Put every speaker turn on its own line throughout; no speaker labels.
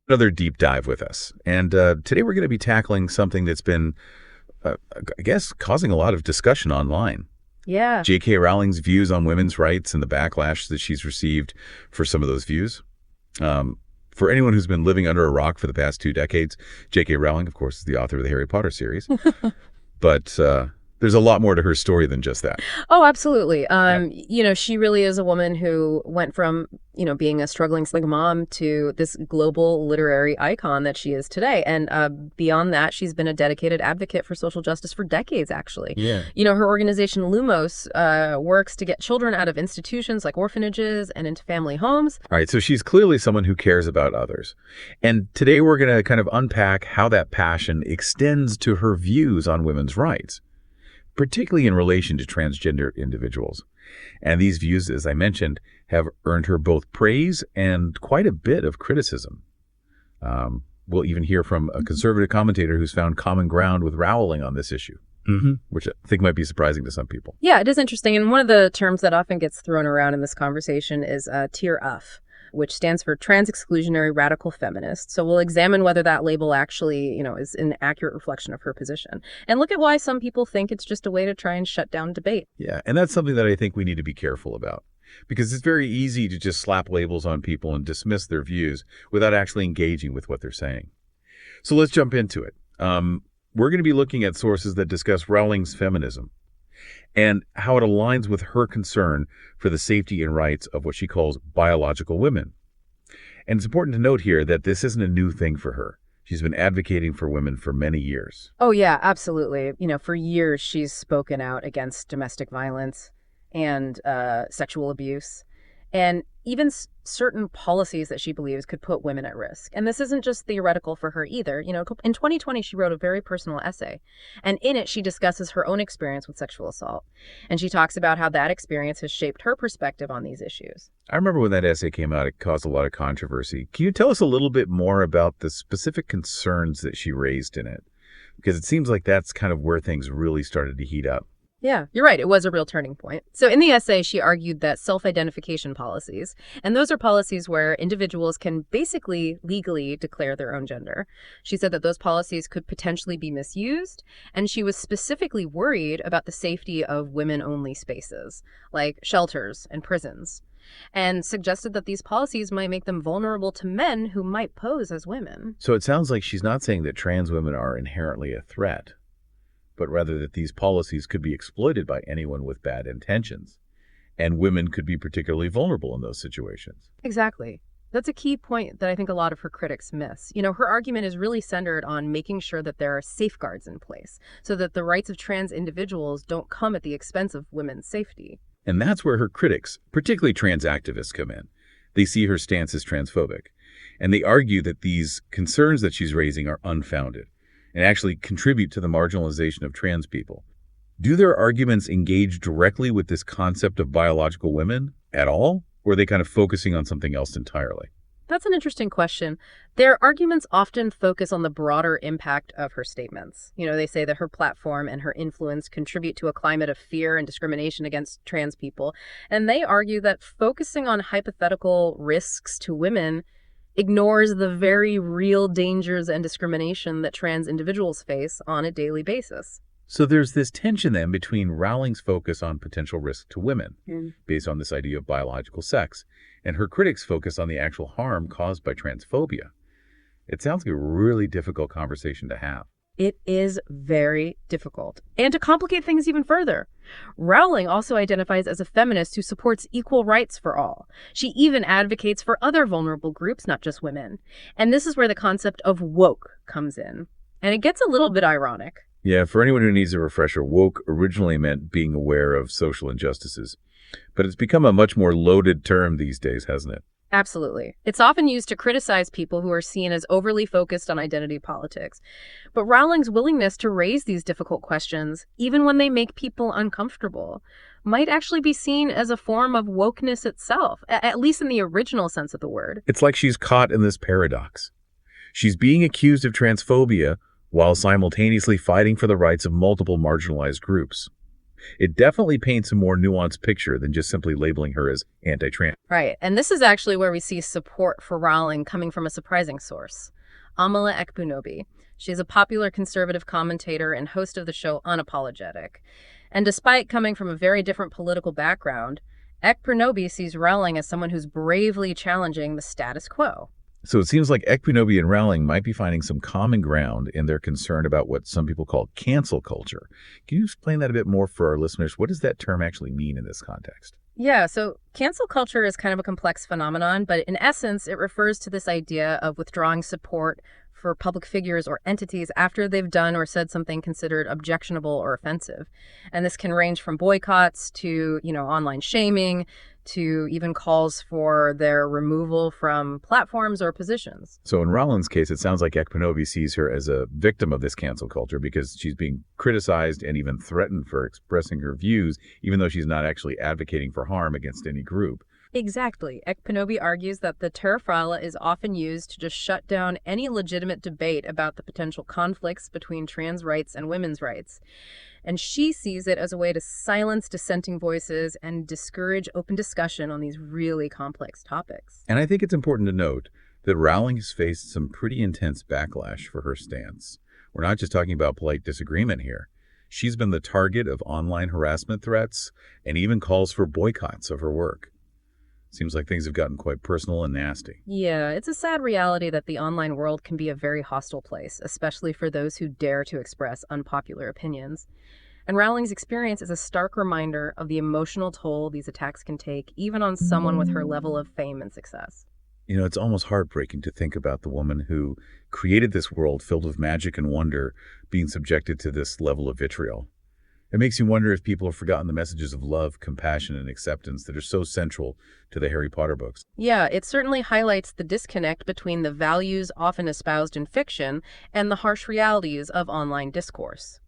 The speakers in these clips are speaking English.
Another deep dive with us. And today we're going to be tackling something that's been, I guess, causing a lot of discussion online.
Yeah.
J.K. Rowling's views on women's rights and the backlash that she's received for some of those views. For anyone who's been living under a rock for the past 2 decades, J.K. Rowling, of course, is the author of the Harry Potter series. But there's a lot more to her story than just that.
Oh, absolutely.
Yeah.
She really is a woman who went from, being a struggling single mom to this global literary icon that she is today. And beyond that, she's been a dedicated advocate for social justice for decades, actually.
Yeah.
Her organization Lumos works to get children out of institutions like orphanages and into family homes.
All right, so she's clearly someone who cares about others. And today we're going to kind of unpack how that passion extends to her views on women's rights, particularly in relation to transgender individuals. And these views, as I mentioned, have earned her both praise and quite a bit of criticism. We'll even hear from a conservative commentator who's found common ground with Rowling on this issue, which I think might be surprising to some people.
Yeah, it is interesting. And one of the terms that often gets thrown around in this conversation is Tier F, which stands for trans-exclusionary radical feminist. So we'll examine whether that label actually, is an accurate reflection of her position. And look at why some people think it's just a way to try and shut down debate.
Yeah, and that's something that I think we need to be careful about, because it's very easy to just slap labels on people and dismiss their views without actually engaging with what they're saying. So let's jump into it. We're going to be looking at sources that discuss Rowling's feminism and how it aligns with her concern for the safety and rights of what she calls biological women. And it's important to note here that this isn't a new thing for her. She's been advocating for women for many years.
Oh, yeah, absolutely. For years, she's spoken out against domestic violence and sexual abuse, and even certain policies that she believes could put women at risk. And this isn't just theoretical for her either. In 2020, she wrote a very personal essay, and in it, she discusses her own experience with sexual assault. And she talks about how that experience has shaped her perspective on these issues.
I remember when that essay came out, it caused a lot of controversy. Can you tell us a little bit more about the specific concerns that she raised in it? Because it seems like that's kind of where things really started to heat up.
Yeah, you're right. It was a real turning point. So in the essay, she argued that self-identification policies, and those are policies where individuals can basically legally declare their own gender. She said that those policies could potentially be misused, and she was specifically worried about the safety of women-only spaces, like shelters and prisons, and suggested that these policies might make them vulnerable to men who might pose as women.
So it sounds like she's not saying that trans women are inherently a threat, but rather that these policies could be exploited by anyone with bad intentions, and women could be particularly vulnerable in those situations.
Exactly. That's a key point that I think a lot of her critics miss. Her argument is really centered on making sure that there are safeguards in place so that the rights of trans individuals don't come at the expense of women's safety.
And that's where her critics, particularly trans activists, come in. They see her stance as transphobic, and they argue that these concerns that she's raising are unfounded and actually contribute to the marginalization of trans people. Do their arguments engage directly with this concept of biological women at all, or are they kind of focusing on something else entirely?
That's an interesting question. Their arguments often focus on the broader impact of her statements. They say that her platform and her influence contribute to a climate of fear and discrimination against trans people. And they argue that focusing on hypothetical risks to women ignores the very real dangers and discrimination that trans individuals face on a daily basis.
So there's this tension then between Rowling's focus on potential risk to women, based on this idea of biological sex, and her critics' focus on the actual harm caused by transphobia. It sounds like a really difficult conversation to have.
It is very difficult. And to complicate things even further, Rowling also identifies as a feminist who supports equal rights for all. She even advocates for other vulnerable groups, not just women. And this is where the concept of woke comes in. And it gets a little bit ironic.
Yeah, for anyone who needs a refresher, woke originally meant being aware of social injustices. But it's become a much more loaded term these days, hasn't it?
Absolutely. It's often used to criticize people who are seen as overly focused on identity politics. But Rowling's willingness to raise these difficult questions, even when they make people uncomfortable, might actually be seen as a form of wokeness itself, at least in the original sense of the word.
It's like she's caught in this paradox. She's being accused of transphobia while simultaneously fighting for the rights of multiple marginalized groups. It definitely paints a more nuanced picture than just simply labeling her as anti-trans.
Right. And this is actually where we see support for Rowling coming from a surprising source. Amala Ekpunobi. She's a popular conservative commentator and host of the show Unapologetic. And despite coming from a very different political background, Ekpunobi sees Rowling as someone who's bravely challenging the status quo.
So it seems like Ekpunobi and Rowling might be finding some common ground in their concern about what some people call cancel culture. Can you explain that a bit more for our listeners? What does that term actually mean in this context?
Yeah, so cancel culture is kind of a complex phenomenon, but in essence, it refers to this idea of withdrawing support for public figures or entities after they've done or said something considered objectionable or offensive. And this can range from boycotts to, online shaming, to even calls for their removal from platforms or positions.
So in Rowling's case, it sounds like Ekpunobi sees her as a victim of this cancel culture because she's being criticized and even threatened for expressing her views, even though she's not actually advocating for harm against any group.
Exactly. Ekpunobi argues that the terf rala is often used to just shut down any legitimate debate about the potential conflicts between trans rights and women's rights. And she sees it as a way to silence dissenting voices and discourage open discussion on these really complex topics.
And I think it's important to note that Rowling has faced some pretty intense backlash for her stance. We're not just talking about polite disagreement here. She's been the target of online harassment threats and even calls for boycotts of her work. Seems like things have gotten quite personal and nasty.
Yeah, it's a sad reality that the online world can be a very hostile place, especially for those who dare to express unpopular opinions. And Rowling's experience is a stark reminder of the emotional toll these attacks can take, even on someone with her level of fame and success.
It's almost heartbreaking to think about the woman who created this world filled with magic and wonder being subjected to this level of vitriol. It makes you wonder if people have forgotten the messages of love, compassion, and acceptance that are so central to the Harry Potter books.
Yeah, it certainly highlights the disconnect between the values often espoused in fiction and the harsh realities of online discourse.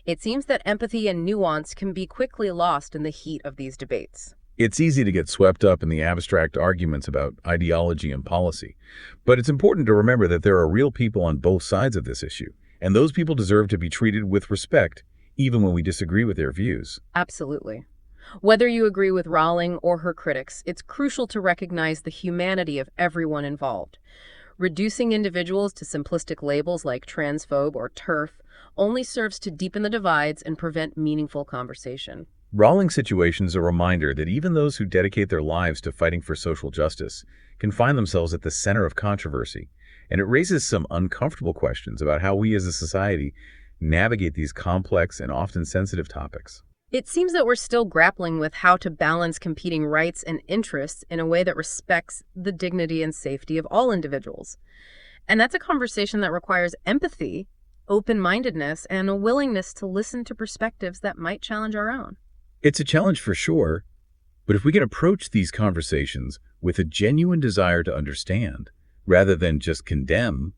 It seems that empathy and nuance can be quickly lost in the heat of these debates.
It's easy to get swept up in the abstract arguments about ideology and policy, but it's important to remember that there are real people on both sides of this issue, and those people deserve to be treated with respect even when we disagree with their views.
Absolutely. Whether you agree with Rowling or her critics, it's crucial to recognize the humanity of everyone involved. Reducing individuals to simplistic labels like transphobe or TERF only serves to deepen the divides and prevent meaningful conversation.
Rowling's situation is a reminder that even those who dedicate their lives to fighting for social justice can find themselves at the center of controversy, and it raises some uncomfortable questions about how we as a society navigate these complex and often sensitive topics.
It seems that we're still grappling with how to balance competing rights and interests in a way that respects the dignity and safety of all individuals. And that's a conversation that requires empathy, open-mindedness, and a willingness to listen to perspectives that might challenge our own.
It's a challenge for sure, but if we can approach these conversations with a genuine desire to understand, rather than just condemn,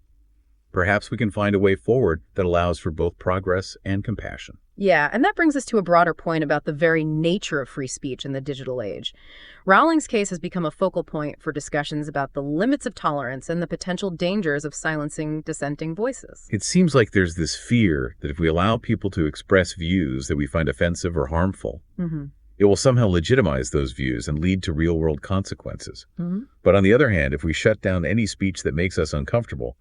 perhaps we can find a way forward that allows for both progress and compassion.
Yeah, and that brings us to a broader point about the very nature of free speech in the digital age. Rowling's case has become a focal point for discussions about the limits of tolerance and the potential dangers of silencing dissenting voices.
It seems like there's this fear that if we allow people to express views that we find offensive or harmful, it will somehow legitimize those views and lead to real-world consequences. But on the other hand, if we shut down any speech that makes us uncomfortable,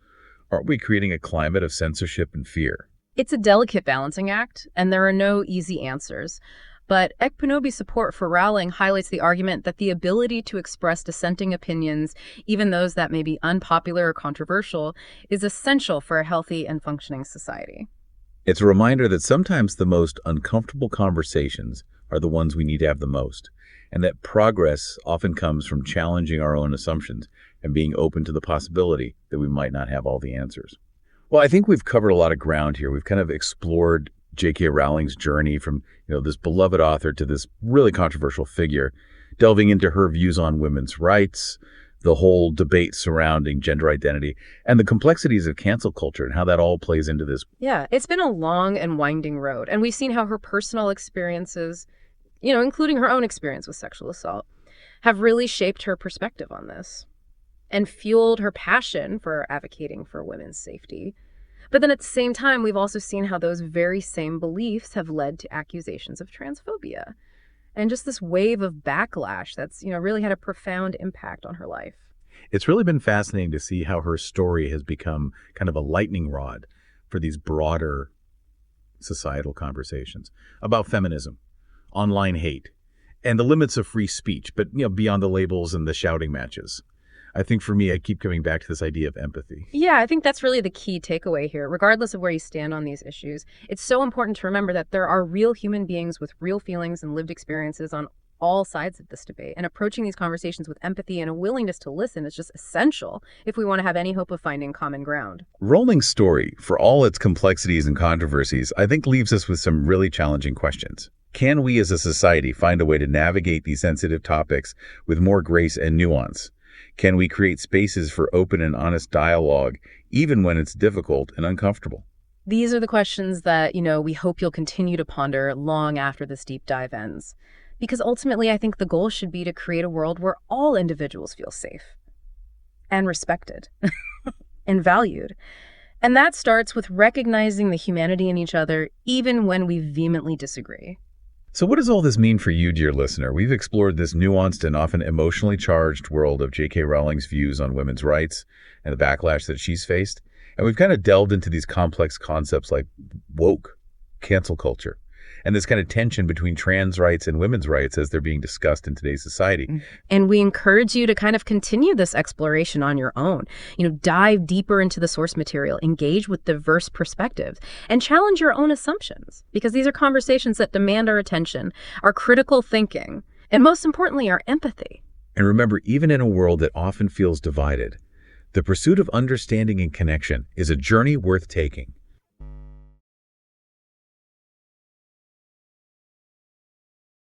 aren't we creating a climate of censorship and fear?
It's a delicate balancing act, and there are no easy answers. But Ekpunobi's support for Rowling highlights the argument that the ability to express dissenting opinions, even those that may be unpopular or controversial, is essential for a healthy and functioning society.
It's a reminder that sometimes the most uncomfortable conversations are the ones we need to have the most, and that progress often comes from challenging our own assumptions and being open to the possibility that we might not have all the answers. Well, I think we've covered a lot of ground here. We've kind of explored J.K. Rowling's journey from, this beloved author to this really controversial figure, delving into her views on women's rights, the whole debate surrounding gender identity, and the complexities of cancel culture and how that all plays into this.
Yeah, it's been a long and winding road, and we've seen how her personal experiences, including her own experience with sexual assault, have really shaped her perspective on this and fueled her passion for advocating for women's safety. But then at the same time, we've also seen how those very same beliefs have led to accusations of transphobia and just this wave of backlash that's, really had a profound impact on her life.
It's really been fascinating to see how her story has become kind of a lightning rod for these broader societal conversations about feminism, online hate, and the limits of free speech, but beyond the labels and the shouting matches. I think for me, I keep coming back to this idea of empathy.
Yeah, I think that's really the key takeaway here. Regardless of where you stand on these issues, it's so important to remember that there are real human beings with real feelings and lived experiences on all sides of this debate. And approaching these conversations with empathy and a willingness to listen is just essential if we want to have any hope of finding common ground.
Rowling's story, for all its complexities and controversies, I think leaves us with some really challenging questions. Can we as a society find a way to navigate these sensitive topics with more grace and nuance? Can we create spaces for open and honest dialogue, even when it's difficult and uncomfortable?
These are the questions that, we hope you'll continue to ponder long after this deep dive ends. Because ultimately, I think the goal should be to create a world where all individuals feel safe and respected and valued. And that starts with recognizing the humanity in each other, even when we vehemently disagree.
So what does all this mean for you, dear listener? We've explored this nuanced and often emotionally charged world of J.K. Rowling's views on women's rights and the backlash that she's faced. And we've kind of delved into these complex concepts like woke, cancel culture, and this kind of tension between trans rights and women's rights as they're being discussed in today's society.
And we encourage you to kind of continue this exploration on your own. Dive deeper into the source material, engage with diverse perspectives, and challenge your own assumptions, because these are conversations that demand our attention, our critical thinking, and most importantly, our empathy.
And remember, even in a world that often feels divided, the pursuit of understanding and connection is a journey worth taking.